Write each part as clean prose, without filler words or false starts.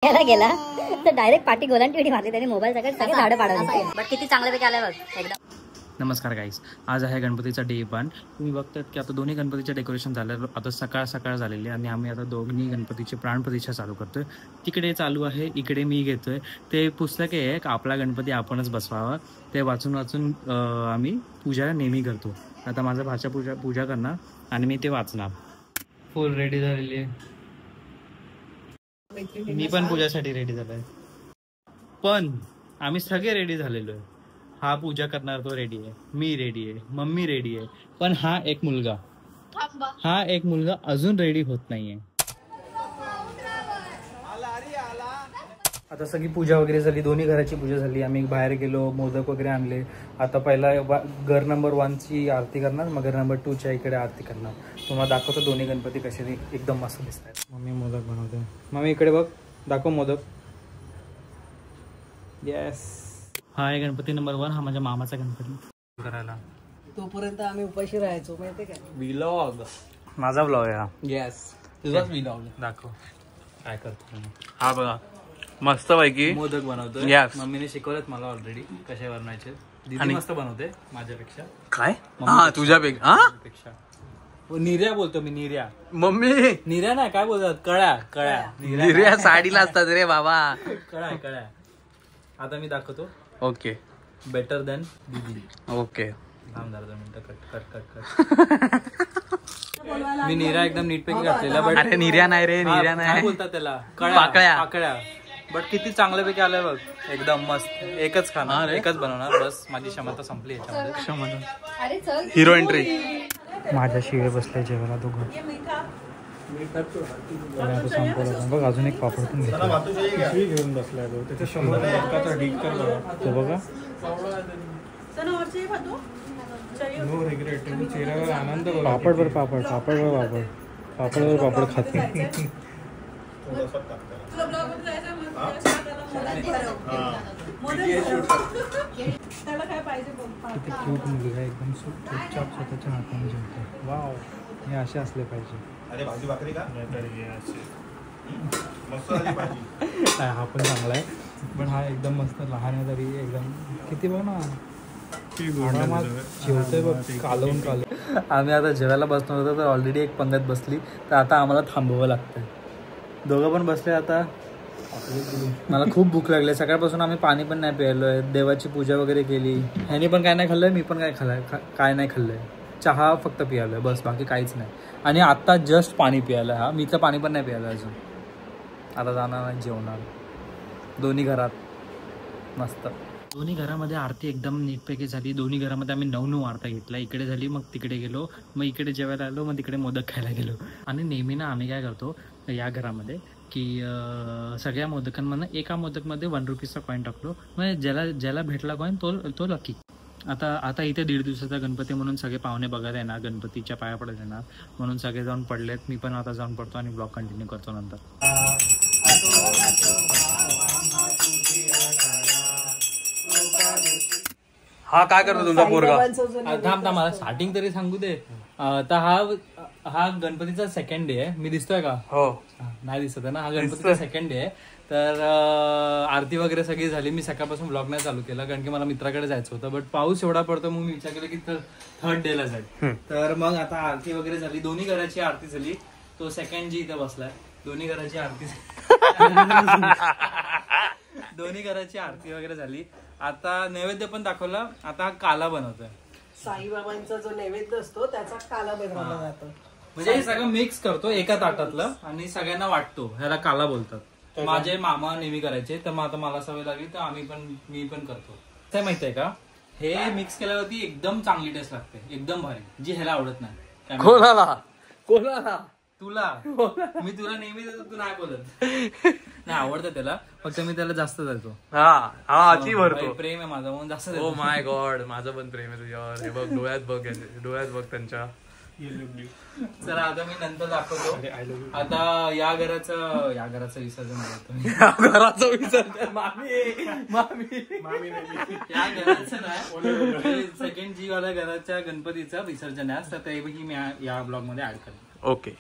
गेला गेला तर डायरेक्ट पाठी गोलांटी मारली त्याने मोबाईल सगळं झाडं पाडवली. बट किती चांगल्यापैकी आलं बघ एकदम. नमस्कार गाईस, आज आहे गणपतीचा डे 1. तुम्ही बघतात की आता दोन्ही गणपतीचे डेकोरेशन झालं. आता सकाळ झालेली आणि आम्ही आता दोन्ही गणपतीची प्राणप्रतिष्ठा चालू करतोय. तिकडे चालू आहे, इकडे मी घेतोय. ते पुस्तक आहे आपला गणपती आपणच बसवावा, ते वाचून आम्ही पूजा नेहमी करतो. आता माझा भाषा पूजा करणार आणि मी ते वाचणार. फुल रेडी झालेली आहे. मी पण पूजासाठी रेडी झालोय, पण आम्ही सगळे रेडी झालेलो आहे. हा पूजा करणार तो रेडी आहे, मी रेडी आहे, मम्मी रेडी आहे, पण हा एक मुलगा अजून रेडी होत नाहीये. आता सगळी पूजा वगैरे झाली, दोन्ही घराची पूजा झाली. आम्ही बाहेर गेलो, मोदक वगैरे आणले. आता पहिला घर नंबर 1ची आरती करणार, मग घर नंबर 2च्या इकडे आरती करणार. तुम्हाला दाखवतो दोन्ही गणपती कसे एकदम मस्त दिसत आहेत. मम्मी मोदक बनवते. मम्मी इकडे बघ, दाखव मोदक. येस, हा आहे गणपती नंबर 1. हा माझ्या मामाचा गणपती करायला. तोपर्यंत आम्ही उपाशी राहायचो माहिती का. व्लॉग, माझा व्लॉग आहे हा. येस, तुझाच व्लॉग. दाखव काय करतो. हा बघा, मस्त पैकी मोदक बनवतो. Yes. मम्मीने शिकवलेत मला ऑलरेडी कसे बनवायचे. दीदी मस्त बनवते माझ्यापेक्षा. काय? हा तुझ्यापेक्षा निर्या बोलतो मी, निर्या. मम्मी निर्या नाही, काय बोलतात, कळ्या निर्या साडीला असतात रे बाबा. कळ्या. आता मी दाखवतो. ओके, बेटर दॅन दीदी. ओके, थांब 10 मिनिटं. कट. मी निर्या एकदम नीटपैकी घातलेला. बट अरे निर्या नाही रे, निर्या नाही बोलतात त्याला, पाकळ्या. बट किती चांगल्यापैकी आलंय बघ, एकदम मस्त. एकच खाणार, एकच बनवणार, बस. माझी क्षमता संपली याच्यामध्ये. Hero entry. माझ्या शिवे बसले जेवायला दोघं. बघ अजून एक पापड पण घेऊन बसलाय त्याच्या 100 तो बघा. चेहऱ्यावर आनंद. पापड खाते. किती क्यूट मुलगा, एकदम चुपचाप स्वतःच्या हाताने जेवतो. वाव, हे असे असले पाहिजे. हा पण चांगला आहे, पण हा एकदम मस्त लहान आहे तरी एकदम. किती बघ ना, जेवतोय बघ, कालवून. आम्ही आता जेवायला बसलो होतो तर ऑलरेडी एक पंगत बसली, तर आता आम्हाला थांबवावं लागतंय. दोघं पण बसले. आता मला खूप भूक लागली. सकाळपासून आम्ही पाणी पण नाही प्यायलोय, देवाची पूजा वगैरे केली. ह्यानी पण काय नाही खाल्लंय, मी पण काय नाही खाल्लंय. चहा फक्त पियालोय बस, बाकी काहीच नाही. आणि आता जस्ट पाणी पियालं. हा, मी तर पाणी पण नाही पियालं अजून. आता जाणार जेवणार दोन्ही घरात मस्त. दोन्ही घरामध्ये आरती एकदम नीटपैकी झाली. दोन्ही घरामध्ये आम्ही 9 आरत्या घेतल्या. इकडे झाली, मग तिकडे गेलो, मग इकडे जेवायला आलो, मग तिकडे मोदक खायला गेलो. आणि नेहमी ना आम्ही काय करतो या घरामध्ये की सगळ्या मोदकांमधनं एका मोदकमध्ये 1 रुपीचा कॉईन टाकलो. म्हणजे ज्याला भेटला कॉईन तो लकी. आता इथे 1.5 दिवसाचा गणपती म्हणून सगळे पाहुणे बघायला येणार, गणपतीच्या पाया पडत येणार, म्हणून सगळे जाऊन पडलेत. मी पण आता जाऊन पडतो आणि ब्लॉग कंटिन्यू करतो नंतर. हा काय करतो तुमचा पोरगा? थांब मला स्टार्टिंग तरी सांगू दे. तर हा गणपतीचा 2nd डे आहे. मी दिसतोय का? हो, नाही दिसत आहे ना. हा गणपतीचा 2nd डे आहे. तर आरती वगैरे सगळी झाली. मी सकाळपासून ब्लॉग नाही चालू केला, कारण की मला मित्राकडे जायचं होतं. बट पाऊस एवढा पडतो, मग मी विचार केला की 3rd डेला जाईल. तर मग आता आरती वगैरे झाली, दोन्ही घराची आरती झाली. तो 2nd जी इथं बसलाय. दोन्ही घराची आरती वगैरे झाली. आता नैवेद्य पण दाखवला. आता हा काला बनवतोय. साईबाबांचा जो नैवेद्य असतो त्याचा काला बनवला जातो. म्हणजे हे सगळं मिक्स करतो एका ताटातलं आणि सगळ्यांना वाटतो. ह्याला काला बोलतात. माझे मामा नेहमी करायचे, तर मग आता मला सवय लागली, तर मी पण करतो. काय माहितीये का, हे मिक्स केल्यावरती एकदम चांगली टेस्ट लागते, एकदम भारी, जी ह्याला आवडत नाही. कोणाला? तुला. मी तुला नेहमी देतो, तू नाही बोलत. नाही, आवडतं त्याला, फक्त मी त्याला जास्त देतो. प्रेम आहे माझं म्हणून जास्त. ओ माय गॉड, माझं पण प्रेम आहे तुझ्यावर. हे बघ, डोळ्यात बघ त्यांच्या. चला आता मी नंतर दाखवतो. आता या घराचं विसर्जन करतो. घराचं विसर्जन या घराचं नाही, 2nd जी वाल्या घराच्या गणपतीचं विसर्जन आहे. तर ते मी या ब्लॉग मध्ये ऍड करेन. ओके.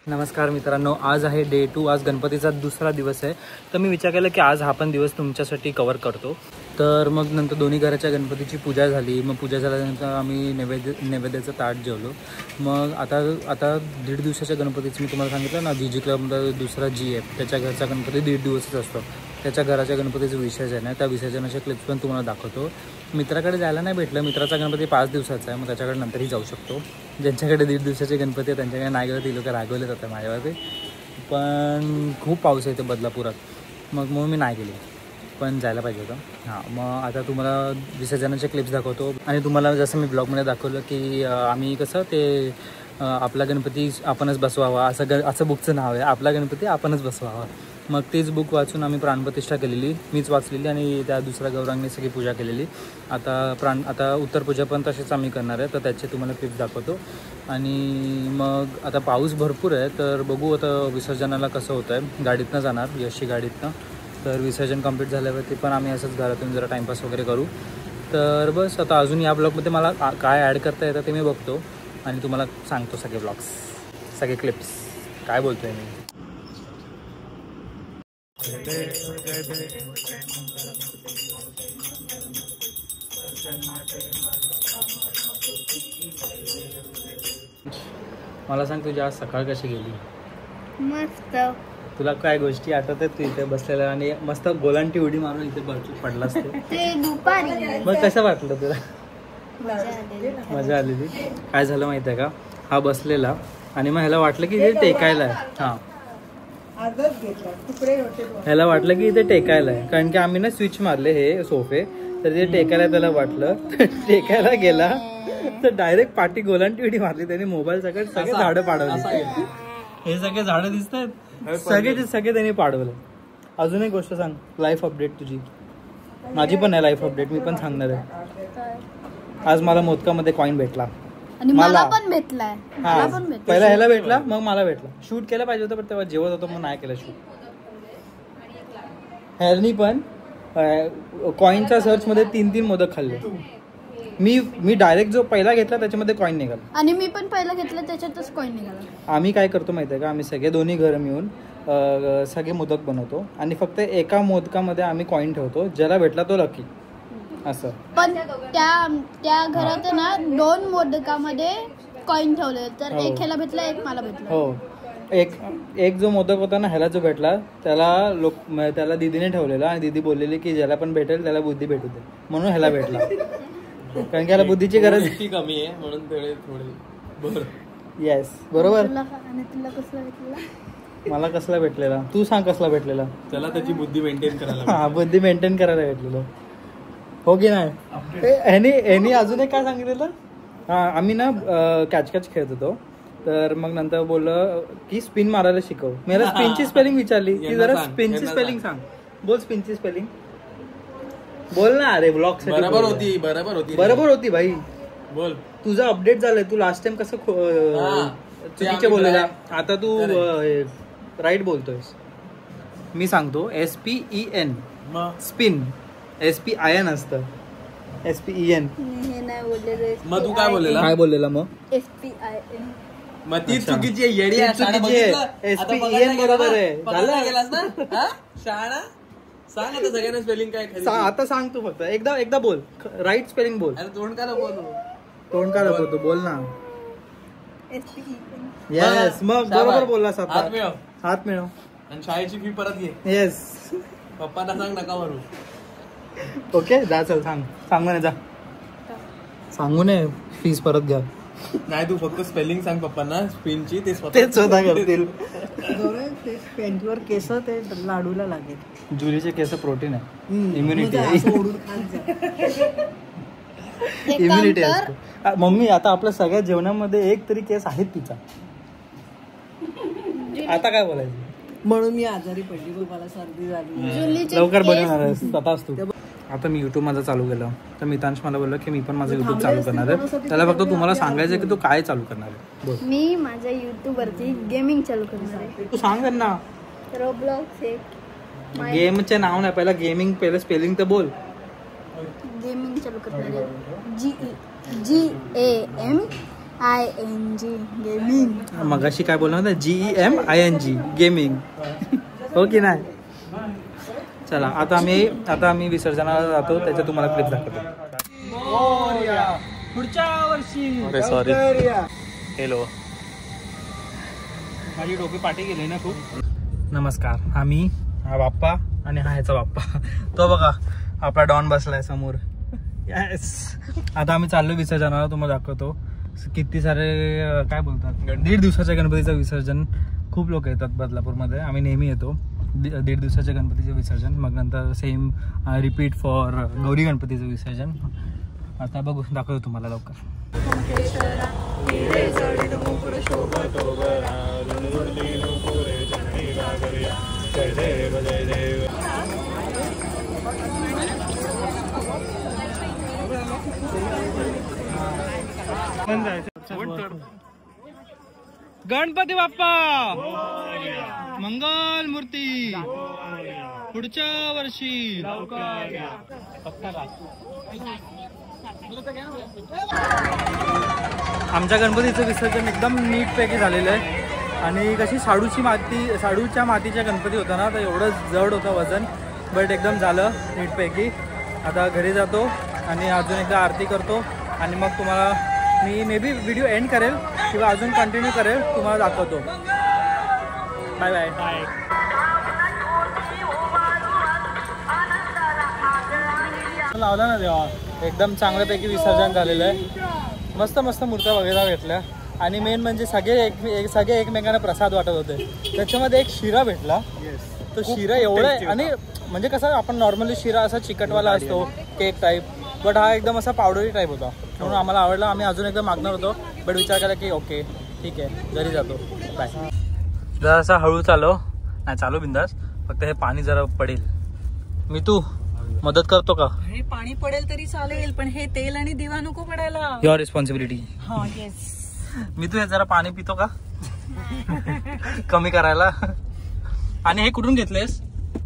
नमस्कार मित्रांनो, आज आहे डे 2. आज गणपतीचा दुसरा दिवस आहे. तर मी विचार केला की आज हा पण दिवस तुमच्यासाठी कवर करतो. तर मग नंतर दोन्ही घराच्या गणपतीची पूजा झाली. मग पूजा झाल्यानंतर आम्ही नैवेद्याचं ताट जेवलो. मग आता 1.5 दिवसाच्या गणपतीचं मी तुम्हाला सांगितलं ना, जी क्लबमध्ये दुसरा जी आहे त्याच्या घरचा गणपती 1.5 दिवसच असतो. त्याच्या घराच्या गणपतीचं विसर्जन आहे. त्या विसर्जनाच्या क्लिप्स पण तुम्हाला दाखवतो. मित्राकडे जायला नाही भेटलं. मित्राचा गणपती 5 दिवसाचा आहे, मग त्याच्याकडे नंतरही जाऊ शकतो. ज्यांच्याकडे 1.5 दिवसाचे गणपती आहे त्यांच्याकडे नाही गेलं, ती लोक रागवले जातात माझ्यावरती. पण खूप पाऊस आहे इथे बदलापुरात, मग मी नाही गेले, पण जायला पाहिजे होतं. हां, मग आता तुम्हाला विसर्जनाचे क्लिप्स दाखवतो. आणि तुम्हाला जसं मी ब्लॉगमध्ये दाखवलं की आम्ही कसं ते आपला गणपती आपणच बसवावा असं बुकचं नाव आहे, आपला गणपती आपणच बसवावा. मग तीच बुक वाचून आम्ही प्राणप्रतिष्ठा केलेली, मीच वाचलेली आणि त्या दुसऱ्या गौरांनी सगळी पूजा केलेली. आता उत्तर पूजा पण तसेच आम्ही करणार आहे, तर त्याचे तुम्हाला क्लिप्स दाखवतो. आणि मग आता पाऊस भरपूर आहे, तर बघू आता विसर्जनाला कसं होतं आहे. गाडीतनं जाणार, यशी गाडीतनं. तर विसर्जन कंप्लीट झाल्यावरती पण आम्ही असंच घरातून जरा टाईमपास वगैरे करू. तर बस आता अजून या ब्लॉगमध्ये मला काय ॲड करता येतं ते मी बघतो आणि तुम्हाला सांगतो सगळे ब्लॉग्स, सगळे क्लिप्स. काय बोलतो आहे मी. मला सांग, तुझी आज सकाळ कशी गेली? मस्त. तुला काय गोष्टी आठवत आहेत? तू इथे बसलेला आणि मस्त गोलांटी उडी मारून इथे पडलास तू. ते दुपारी. मग कसं वाटलं तुला? मजा आलेली. काय झालं माहिती आहे का, हा बसलेला आणि मग ह्याला वाटलं की इथे टेकायला आहे. हां, ह्याला वाटलं की इथे टेकायला आहे, कारण की आम्ही ना स्विच मारले हे सोफे, तर ते टेकायला त्याला वाटलं. टेकायला गेला तर डायरेक्ट पाठी गोलांटी उडी मारली त्याने. मोबाईल सगळे झाडं पाडवली. हे सगळे झाडं दिसत आहेत, सगळे त्यांनी पाडवलं. अजून एक गोष्ट सांग, लाईफ अपडेट तुझी. माझी पण आहे लाईफ अपडेट, मी पण सांगणार आहे. आज मला मोदकामध्ये कॉईन भेटला आणि मला पण भेटलाय. पहिला ह्याला भेटला, मग मला भेटला. शूट केलं पाहिजे होतं, पण तेव्हा जेवत होतो मग नाही केलं शूट. ह्यानी पण कॉईनच्या सर्च मध्ये 3 मोदक खाल्ले. मी डायरेक्ट जो पहिला घेतला त्याच्यामध्ये कॉईन निघाला, आणि मी पण पहिला घेतला त्याच्यातच कॉईन निघाला. आम्ही काय करतो माहिती आहे का, आम्ही सगळे दोन्ही घर मिळून सगळे मोदक बनवतो आणि फक्त एका मोदकामध्ये आम्ही कॉईन ठेवतो, ज्याला भेटला तो लकी असं. पण त्या घरात ना 2 मोदकामध्ये कॉईन ठेवले, तर एक ह्याला भेटला, एक मला भेटला. हो, एक जो मोदक होता ना, ह्याला जो भेटला त्याला दीदीने ठेवलेला आणि दीदी बोललेली की ज्याला पण भेटेल त्याला बुद्धी भेटू दे, म्हणून ह्याला भेटला. कारण की ह्याला बुद्धीची गरज कमी आहे म्हणून थोडे. येस, बरोबर. आणि तुला कसला भेटलेला? मला कसला भेटलेला तू सांग, कसला भेटलेला? त्याला त्याची बुद्धी मेंटेन करायला. हा, बुद्धी मेंटेन करायला भेटलेलं, हो की नाही? ह्यानी अजून एक काय सांगितलेलं, आम्ही ना कॅच खेळत होतो, तर मग नंतर बोललं की स्पिन मारायला शिकव. मला स्पिनची स्पेलिंग विचारली की जरा स्पिनची स्पेलिंग सांग. बोल स्पिनची स्पेलिंग बोल ना. अरे ब्लॉग बरोबर होती भाई. बोल, तुझं अपडेट झालंय. तू लास्ट टाइम कसं चुकीचे बोललेला, आता तू राईट बोलतोयस. मी सांगतो SPEN, स्पिन SPIN असतं, SPEN. हे नाही बोललेलं. मग तू काय बोललेला? काय बोललेला मग? SPIN. मग ती चुकीची आहे, येडी आहे. SPEN बरोबर आहे. गेलास ना शाळा. सांग आता सगळ्यांना स्पेलिंग काय. आता सांग तू, फक्त एकदा बोल, राईट स्पेलिंग बोल. अरे तोंड का लपवतो, तोंड का लपवतो, बोल ना. SPEN. येस, मग बरोबर बोललास. आता हात मिळव आणि शाळेची फी परत घे. येस, पप्पांना सांग नका भरू. ओके, जा, चल सांग म्हणे, जा सांगू नये फीस परत घ्या. नाही, तू फक्त स्पेलिंग सांग पप्पांना स्पिनची, ते तेच स्वतः करतील. पेंटवर केस ते लाडूला लागेल. जुलीचे केस प्रोटीन आहे, इम्युनिटी असते. मम्मी, आता आपल्या सगळ्या जेवणामध्ये एक तरी केस आहेत तिचा. आता काय बोलायचं? म्हणून मी आजारी पडली, मला सर्दी झाली. लवकर बनवणार स्वतःच तू. आता मी युट्यूब माझं चालू केलं, तर मितांश मला बोललं की मी पण माझं युट्यूब चालू करणार आहे. त्याला फक्त तुम्हाला सांगायचं की तू काय चालू करणार आहे. मी माझ्या युट्यूबवरती गेमिंग चालू करणार आहे. तू सांग त्यांना. रोब्लॉक्स गेमचे नाव नाही, पहिला गेमिंग, पहिलं स्पेलिंग तर बोल. गेमिंग चालू करणार आहे. GAMING. ING gaming. मगाशी काय बोलणार होता? GEMING gaming. हो की नाही? चला आता आम्ही विसर्जनाला जातो, त्याच्या तुम्हाला क्लिप दाखवतो. पुढच्या वर्षी. अरे सॉरी. हॅलो. माझी डोकी पाठी गेली ना खूप. नमस्कार. आम्ही हा बाप्पा आणि हा ह्याचा बाप्पा. तो बघा आपला डॉन बसलाय समोर. येस. आता आम्ही चाललो विसर्जनाला, तुम्हाला दाखवतो. किती सारे काय बोलतात 1.5 दिवसाच्या गणपतीचं विसर्जन. खूप लोक येतात बदलापूरमध्ये. आम्ही नेहमी येतो 1.5 दिवसाच्या गणपतीचं विसर्जन. मग नंतर सेम रिपीट फॉर गौरी गणपतीचं विसर्जन. आता बघू, दाखवतो तुम्हाला लवकर. गणपती बाप्पा मंगल मूर्ती पुढच्या वर्षी. आमच्या गणपतीचं विसर्जन एकदम नीटपैकी झालेलं आहे. आणि कशी शाडूच्या मातीच्या गणपती होता ना, तर एवढं जड होतं वजन, बट एकदम झालं नीटपैकी. आता घरी जातो आणि अजून एकदा आरती करतो आणि मग तुम्हाला मी मे बी व्हिडिओ एंड करेल किंवा अजून कंटिन्यू करेल, तुम्हाला दाखवतो. Bye bye bye. लावला ना देवा, एकदम चांगल्यापैकी विसर्जन झालेलं आहे. मस्त मस्त मूर्त्या वगैरे घेतल्या आणि मेन म्हणजे सगळे एकमेकांना प्रसाद वाटत होते. त्याच्यामध्ये एक शिरा भेटला. तो शिरा एवढा आणि म्हणजे कसं आपण नॉर्मली शिरा असा चिकटवाला असतो केक टाईप, बट हा एकदम असा पावडरी टाईप होता, म्हणून आम्हाला आवडला. आम्ही अजून एकदा मागणार होतो, बट विचार केला की ओके ठीक आहे घरी जातो. बाय. जरा असा हळू चालू बिंदास. फक्त हे पाणी जरा पडेल. मी तू मदत करतो का? हे पाणी पडेल तरी चालेल, पण हे तेल आणि दिवा नको पडायला. Your responsibility. हा येस. मी तू हे जरा पाणी पितो का कमी करायला. आणि हे कुठून घेतलेस?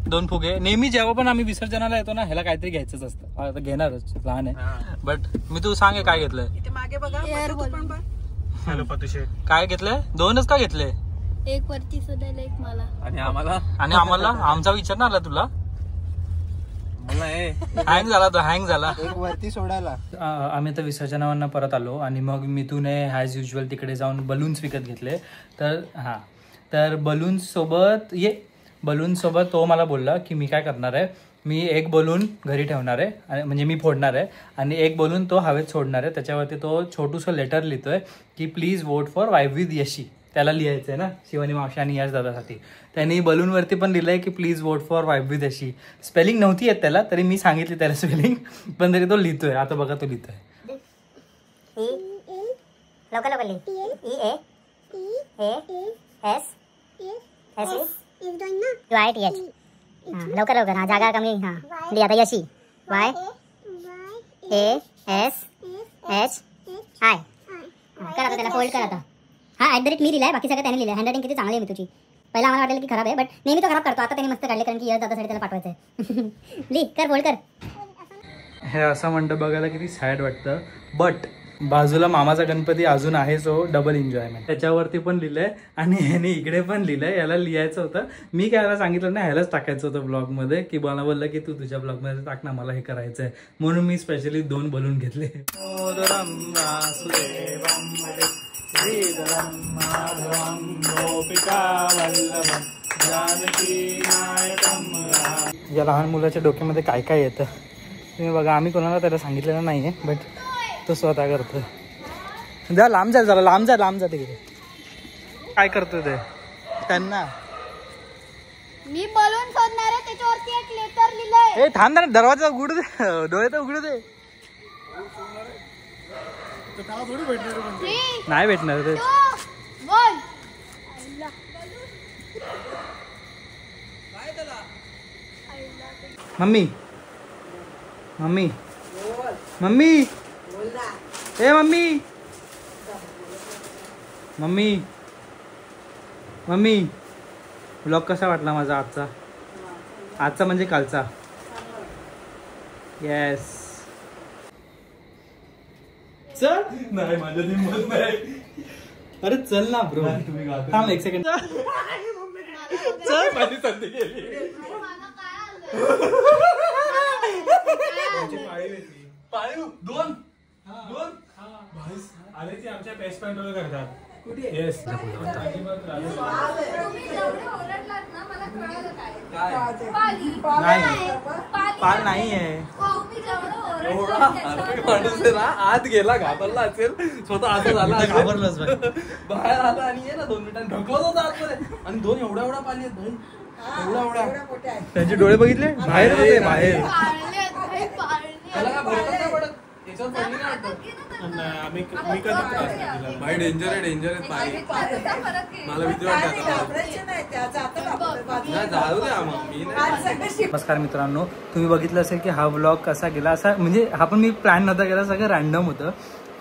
2 फुगे. नेहमी जेव्हा पण आम्ही विसर्जनाला येतो ना, ह्याला काहीतरी घ्यायचंच असतं. आता घेणारच, लहान आहे. बट मी तू सांग काय घेतलंय? इथे मागे बघा. हॅलो पतुशे. काय घेतलंय? 2च का घेतले? एक वरती शोधायला, एक मला. आणि आम्हाला आमचा विचार ना आला तुला? हँग झाला एक वरती सोडायला. आम्ही आता विसर्जनावरनं परत आलो आणि मग मिथूने ॲज युजल तिकडे जाऊन बलून्स विकत घेतले. तर बलून सोबत तो मला बोलला की मी काय करणार आहे, मी एक बलून घरी ठेवणार आहे, म्हणजे मी फोडणार आहे, आणि एक बलून तो हवेत सोडणार आहे. त्याच्यावरती तो छोटूसं लेटर लिहितोय की please vote for vibe with Yeshi. त्याला लिहायचं आहे ना, शिवानी मावशी आणि यश दादासाठी. त्यांनी बलूनवरती पण लिहिलंय की please vote for vibe with Yeshi. Spelling नव्हती येत त्याला, तरी मी सांगितली त्याला स्पेलिंग, पण तरी तो लिहितोय. आता बघा तो लिहितोय. लवकर हा जागा कमी. हा लिहा आता यशी. YASHI. कर आता त्याला फोल्ड कर आता. हा @ मी लिहिलाय, बाकी सगळं त्याने लिहिलंय. हँडरायटिंग किती चांगली आहे मी तुझी. पहिला आम्हाला वाटेल की खराब आहे, बट नेहमी तो खराब करतो. आता त्याने मस्त काढले, कारण की यश दादासाठी त्याला पाठवायचं आहे. लिह, कर, फोल्ड कर. हे असं म्हणतं बघायला किती सॅड वाटतं, बट बाजूला मामाचा गणपती अजून आहे, सो डबल एन्जॉयमेंट. त्याच्यावरती पण लिहिलंय आणि ह्याने इकडे पण लिहिलंय. याला लिहायचं होतं, मी काय याला सांगितलं नाही, ह्यालाच टाकायचं होतं ब्लॉगमध्ये, की मला बोललं की तू तुझ्या ब्लॉगमध्ये टाक ना, मला हे करायचं आहे. म्हणून मी स्पेशली 2 बलून घेतले. या लहान मुलाच्या डोक्यामध्ये काय काय येतं तुम्ही बघा. आम्ही कोणाला त्याला सांगितलेलं नाही आहे, बट तो स्वतः करतो. जा लांब जा तिकडे. काय करतो ते त्यांना? मी बलून शोधणार आहे, त्याच्यावरती एक लेटर लिहिलंय. ए थांब ना, दरवाजा उघडू दे, डोळे तर उघडू दे. नाही भेटणार ते. मम्मी मम्मी मम्मी ए मम्मी मम्मी मम्मी ब्लॉग कसा वाटला माझा आजचा म्हणजे कालचा? येस चल नाही माझ्या हिंमत नाही. अरे चल ना ब्रो. थांब एक सेकंड. चल माझी संधी गेली. पाळीव दोन आले ती आमच्या बेस्ट फ्रेंड करतात. येस पाल नाही आहे. माणूस आहे ना आत गेला घाबरला असेल स्वतः असं झाला घाबरलंच बाई. बाहेर आला आणि ये ना 2 मिनिटांनी ढकलत होता आतमध्ये आणि 2 एवढ्या पाली आहेत भाई एवढ्या. त्यांचे डोळे बघितले बाहेर होते बाहेर. त्याला काय भरकत नाही पडत याच्यावर पडली नाही वाटत. भाई डेंजर आहे पाणी. मला भीती वाटते जाऊ द्या मग मी नाही. नमस्कार मित्रांनो, तुम्ही बघितलं असेल की हा व्लॉग कसा गेला. असा म्हणजे हा पण मी प्लॅन नव्हता केला, सगळं रॅन्डम होतं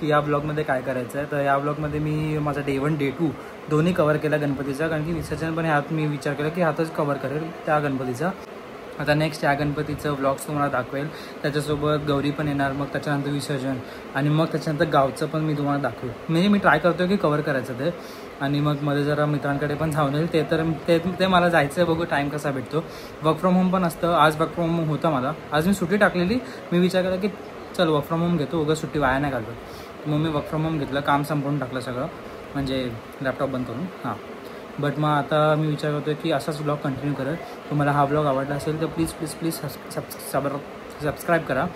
की या ब्लॉगमध्ये काय करायचं आहे. तर या ब्लॉगमध्ये मी माझा डे 1 डे 2 दोन्ही कव्हर केला गणपतीचा, कारण की विसर्जन पण ह्यात मी विचार केला की हातच कव्हर करेल त्या गणपतीचा. आता नेक्स्ट या गणपतीचं व्लॉग्स तुम्हाला दाखवेल, त्याच्यासोबत गौरी पण येणार, मग त्याच्यानंतर विसर्जन आणि मग त्याच्यानंतर गावचं पण मी तुम्हाला दाखवेल. म्हणजे मी ट्राय करतो की कव्हर करायचं ते. आणि मग मध्ये जरा मित्रांकडे पण जाऊन येईल ते मला जायचं आहे, बघू टाईम कसा भेटतो. वर्क फ्रॉम होम पण असतं. आज वर्क फ्रॉम होम होतं मला. आज मी सुट्टी टाकलेली. मी विचार केला की चल वर्क फ्रॉम होम घेतो, उगाच सुट्टी वाया नाही घालतो. मग मी वर्क फ्रॉम होम घेतलं, काम संपवून टाकलं सगळं, म्हणजे लॅपटॉप बंद करून. हां बट मग आता मी विचार करतो की असाच व्लॉग कंटिन्यू करेल. तुम्हाला हा व्लॉग आवडला असेल तर प्लीज सबस्क्राईब करा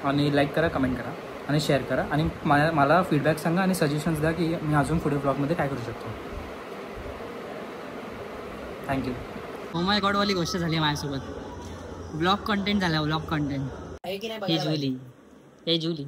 आणि लाईक करा, कमेंट करा आणि शेअर करा. आणि मला फीडबॅक सांगा आणि सजेशन्स द्या की मी अजून पुढे व्लॉगमध्ये काय करू शकतो. थँक्यू. ओ माय गॉड वाली गोष्ट झाली माझ्यासोबत. व्लॉग कंटेंट झाला, व्लॉग कंटेंट. हे जुली